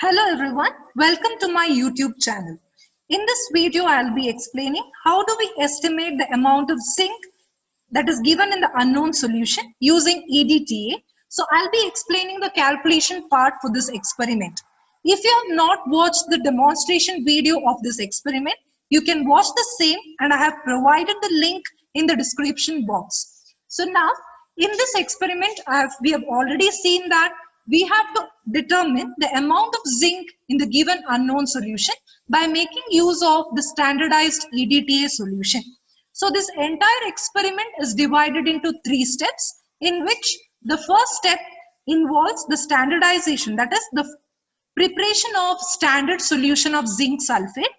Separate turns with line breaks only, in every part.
Hello everyone, welcome to my YouTube channel. In this video, I'll be explaining how do we estimate the amount of zinc that is given in the unknown solution using EDTA. So I'll be explaining the calculation part for this experiment. If you have not watched the demonstration video of this experiment, you can watch the same and I have provided the link in the description box. So now in this experiment, we have already seen that we have to determine the amount of zinc in the given unknown solution by making use of the standardized EDTA solution. So this entire experiment is divided into 3 steps, in which the first step involves the standardization, that is the preparation of standard solution of zinc sulfate.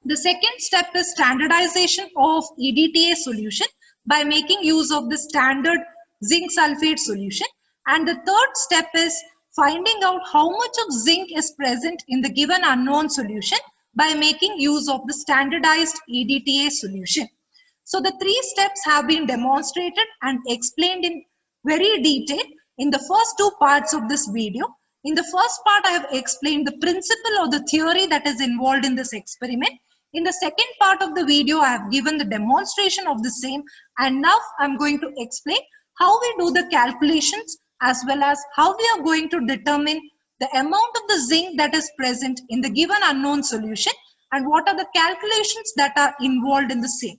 The second step is standardization of EDTA solution by making use of the standard zinc sulfate solution. And the third step is finding out how much of zinc is present in the given unknown solution by making use of the standardized EDTA solution. So the 3 steps have been demonstrated and explained in very detail in the first 2 parts of this video. In the first part, I have explained the principle or the theory that is involved in this experiment. In the second part of the video, I have given the demonstration of the same, and now I'm going to explain how we do the calculations as well as how we are going to determine the amount of the zinc that is present in the given unknown solution and what are the calculations that are involved in the same.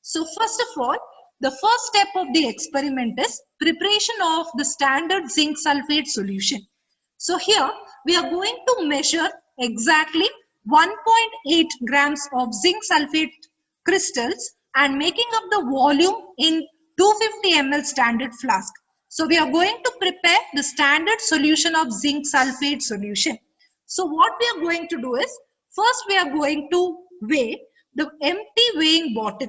So first of all, the first step of the experiment is preparation of the standard zinc sulfate solution. So here we are going to measure exactly 1.8 grams of zinc sulfate crystals and making up the volume in 250 ml standard flask. So we are going to prepare the standard solution of zinc sulfate solution. So what we are going to do is, first we are going to weigh the empty weighing bottle.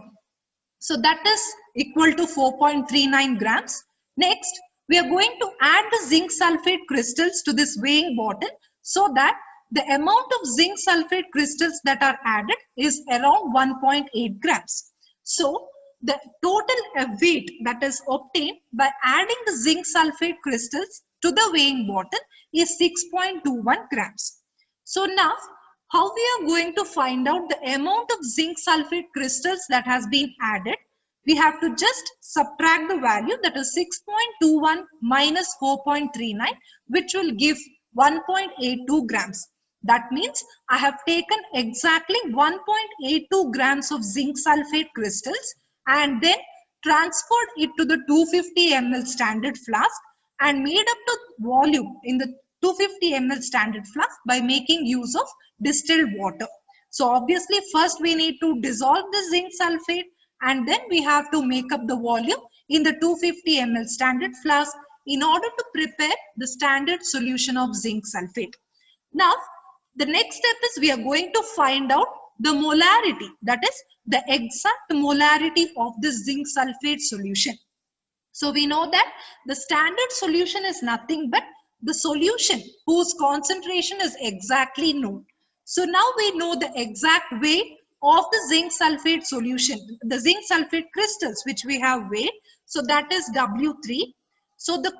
So that is equal to 4.39 grams. Next, we are going to add the zinc sulfate crystals to this weighing bottle so that the amount of zinc sulfate crystals that are added is around 1.8 grams. So the total weight that is obtained by adding the zinc sulfate crystals to the weighing bottle is 6.21 grams. So now, how we are going to find out the amount of zinc sulfate crystals that has been added? We have to just subtract the value, that is 6.21 minus 4.39, which will give 1.82 grams. That means I have taken exactly 1.82 grams of zinc sulfate crystals and then transferred it to the 250 ml standard flask and made up the volume in the 250 ml standard flask by making use of distilled water. So obviously first we need to dissolve the zinc sulfate and then we have to make up the volume in the 250 ml standard flask in order to prepare the standard solution of zinc sulfate. Now the next step is we are going to find out the molarity, that is the exact molarity of the zinc sulfate solution. So we know that the standard solution is nothing but the solution whose concentration is exactly known. So now we know the exact weight of the zinc sulfate solution, the zinc sulfate crystals which we have weighed. So that is W3. So the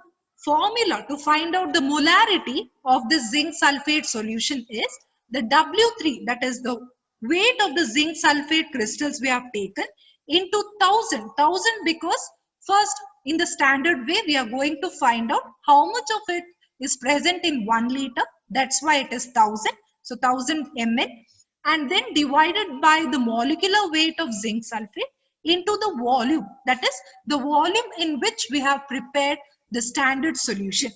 formula to find out the molarity of the zinc sulfate solution is the W3, that is the weight of the zinc sulfate crystals we have taken, into 1000 because first in the standard way we are going to find out how much of it is present in 1 liter. That's why it is 1000. So 1000 ml, and then divided by the molecular weight of zinc sulfate into the volume, that is the volume in which we have prepared the standard solution.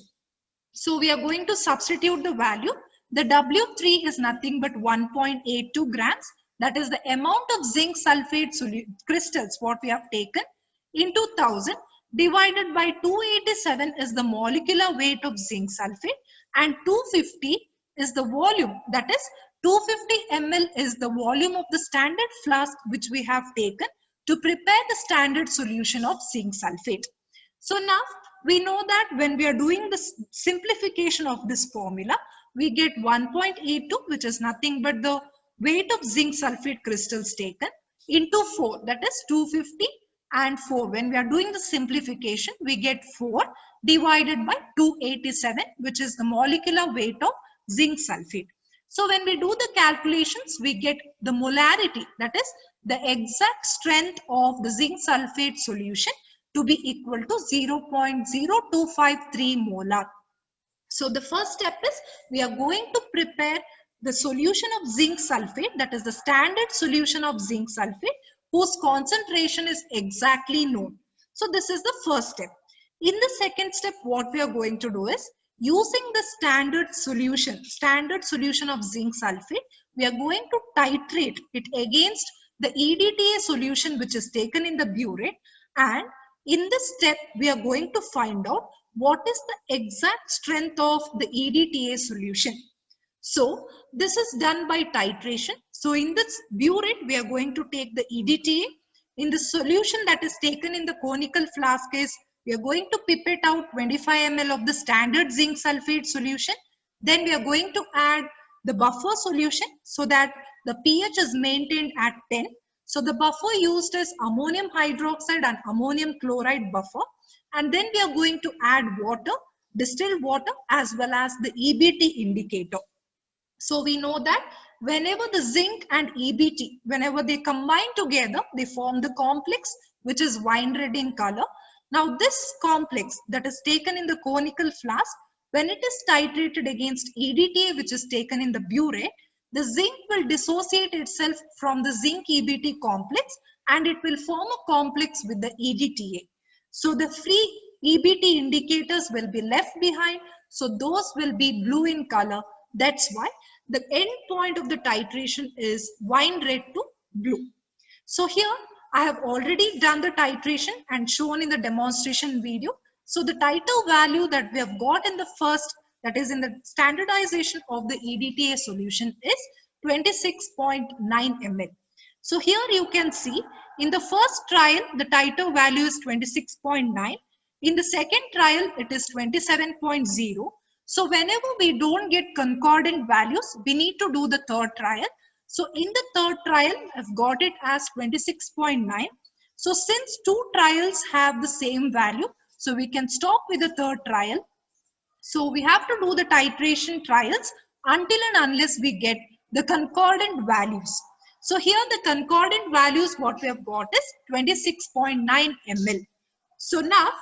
So we are going to substitute the value. The W3 is nothing but 1.82 grams. That is the amount of zinc sulfate crystals what we have taken into 1000 divided by 287 is the molecular weight of zinc sulfate, and 250 is the volume, that is 250 ml is the volume of the standard flask which we have taken to prepare the standard solution of zinc sulfate. So now we know that when we are doing the simplification of this formula, we get 1.82, which is nothing but the weight of zinc sulfate crystals taken, into 4, that is 250 and 4. When we are doing the simplification, we get 4 divided by 287, which is the molecular weight of zinc sulfate. So when we do the calculations, we get the molarity, that is the exact strength of the zinc sulfate solution to be equal to 0.0253 molar. So the first step is we are going to prepare the solution of zinc sulfate, that is the standard solution of zinc sulfate whose concentration is exactly known. So this is the first step. In the second step, what we are going to do is using the standard solution of zinc sulfate, we are going to titrate it against the EDTA solution which is taken in the burette, and in this step we are going to find out what is the exact strength of the EDTA solution. So this is done by titration. So in this burette, we are going to take the EDTA. In the solution that is taken in the conical flask is, we are going to pipette out 25 ml of the standard zinc sulfate solution. Then we are going to add the buffer solution so that the pH is maintained at 10. So the buffer used is ammonium hydroxide and ammonium chloride buffer. And then we are going to add water, distilled water, as well as the EBT indicator. So we know that whenever the zinc and EBT, whenever they combine together, they form the complex which is wine red in color. Now this complex that is taken in the conical flask, when it is titrated against EDTA which is taken in the burette, the zinc will dissociate itself from the zinc EBT complex and it will form a complex with the EDTA. So the free EBT indicators will be left behind. So those will be blue in color. That's why the end point of the titration is wine red to blue. So here I have already done the titration and shown in the demonstration video. So the titer value that we have got in the first, that is in the standardization of the EDTA solution, is 26.9 ml. So here you can see in the first trial the titer value is 26.9. In the second trial it is 27.0. So whenever we don't get concordant values, we need to do the third trial. So in the third trial, I've got it as 26.9. So since two trials have the same value, so we can stop with the third trial. So we have to do the titration trials until and unless we get the concordant values. So here the concordant values what we have got is 26.9 ml. So now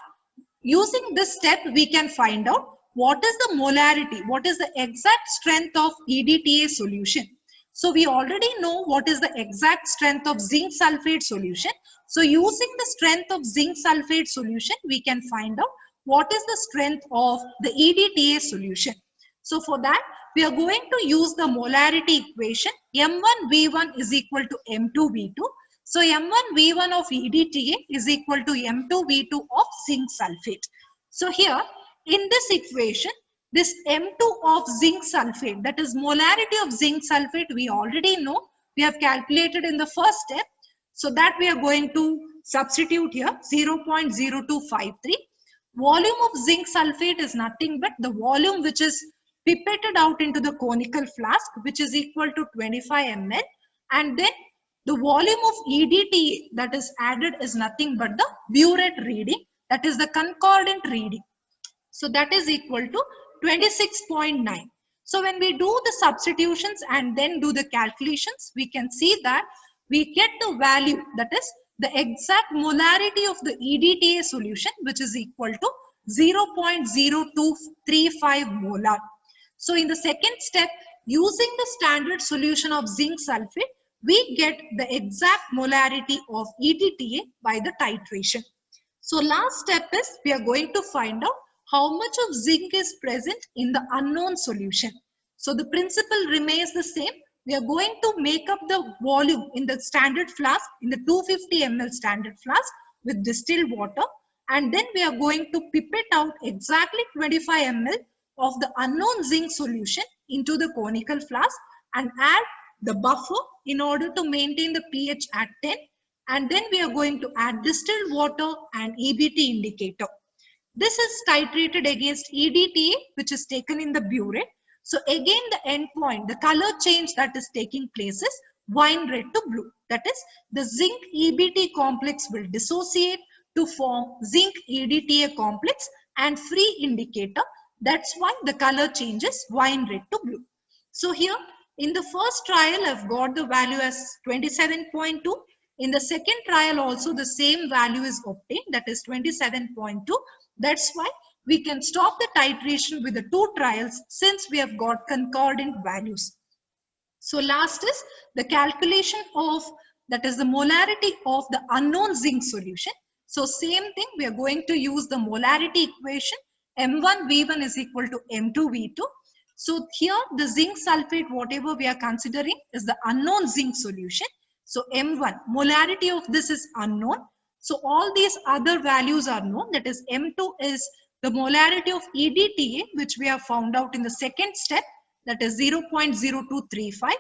using this step, we can find out what is the molarity, what is the exact strength of EDTA solution. So we already know what is the exact strength of zinc sulfate solution. So using the strength of zinc sulfate solution, we can find out what is the strength of the EDTA solution. So for that, we are going to use the molarity equation. M1V1 is equal to M2V2. So M1V1 of EDTA is equal to M2V2 of zinc sulfate. So here in this equation, this M2 of zinc sulfate, that is molarity of zinc sulfate, we already know. We have calculated in the first step. So that we are going to substitute here 0.0253. Volume of zinc sulfate is nothing but the volume which is pipetted out into the conical flask, which is equal to 25 ml. And then the volume of EDTA that is added is nothing but the burette reading, that is the concordant reading. So that is equal to 26.9. So when we do the substitutions and then do the calculations, we can see that we get the value, that is the exact molarity of the EDTA solution, which is equal to 0.0235 molar. So in the second step, using the standard solution of zinc sulfate, we get the exact molarity of EDTA by the titration. So last step is we are going to find out how much of zinc is present in the unknown solution. So the principle remains the same. We are going to make up the volume in the standard flask, in the 250 ml standard flask with distilled water, and then we are going to pipette out exactly 25 ml of the unknown zinc solution into the conical flask and add the buffer in order to maintain the pH at 10, and then we are going to add distilled water and EBT indicator. This is titrated against EDTA which is taken in the burette. So again the end point, the color change that is taking place is wine red to blue. That is the zinc EBT complex will dissociate to form zinc EDTA complex and free indicator, That's why the color changes wine red to blue. So here in the first trial, I've got the value as 27.2. In the second trial also the same value is obtained, that is 27.2. That's why we can stop the titration with the two trials since we have got concordant values. So last is the calculation of, that is the molarity of the unknown zinc solution. So same thing, we are going to use the molarity equation. M1V1 is equal to M2V2. So here the zinc sulfate, whatever we are considering, is the unknown zinc solution. So M1, molarity of this is unknown. So all these other values are known. That is M2 is the molarity of EDTA, which we have found out in the second step, that is 0.0235.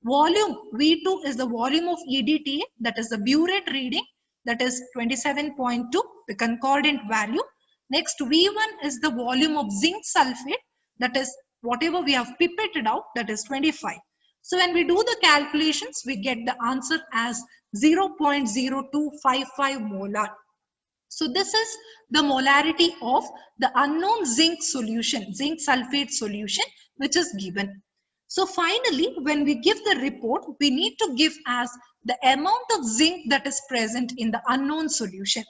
Volume V2 is the volume of EDTA, that is the burette reading, that is 27.2, the concordant value. Next, V1 is the volume of zinc sulfate, that is whatever we have pipetted out, that is 25. So when we do the calculations, we get the answer as 0.0255 molar. So this is the molarity of the unknown zinc solution, zinc sulfate solution, which is given. So finally, when we give the report, we need to give as the amount of zinc that is present in the unknown solution,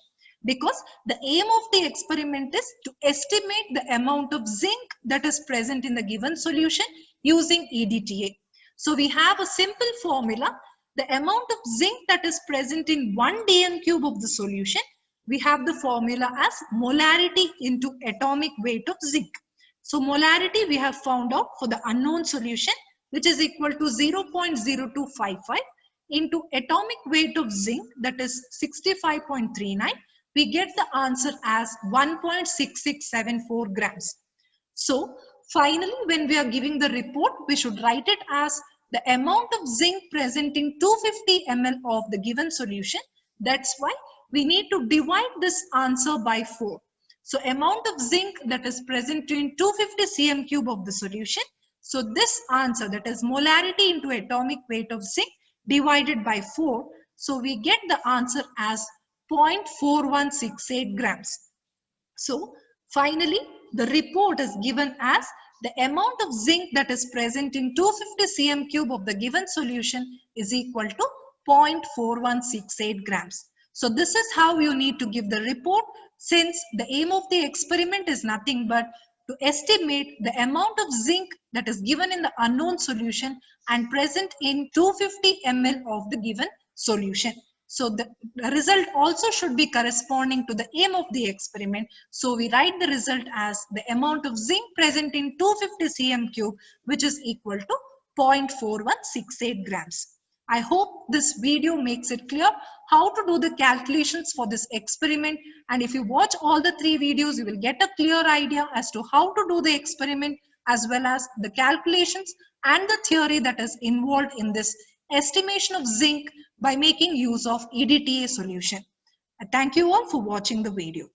because the aim of the experiment is to estimate the amount of zinc that is present in the given solution using EDTA. So we have a simple formula. The amount of zinc that is present in 1 dm cube of the solution, we have the formula as molarity into atomic weight of zinc. So molarity we have found out for the unknown solution, which is equal to 0.0255 into atomic weight of zinc, that is 65.39. We get the answer as 1.6674 grams. So finally, when we are giving the report, we should write it as the amount of zinc present in 250 ml of the given solution. That's why we need to divide this answer by 4. So amount of zinc that is present in 250 cm cube of the solution. So this answer, that is molarity into atomic weight of zinc divided by 4. So we get the answer as 0.4168 grams. So finally, the report is given as the amount of zinc that is present in 250 cm cube of the given solution is equal to 0.4168 grams. So this is how you need to give the report, since the aim of the experiment is nothing but to estimate the amount of zinc that is given in the unknown solution and present in 250 ml of the given solution. So the result also should be corresponding to the aim of the experiment. So we write the result as the amount of zinc present in 250 cm cube, which is equal to 0.4168 grams. I hope this video makes it clear how to do the calculations for this experiment. And if you watch all the 3 videos, you will get a clear idea as to how to do the experiment, as well as the calculations and the theory that is involved in this estimation of zinc by making use of EDTA solution. Thank you all for watching the video.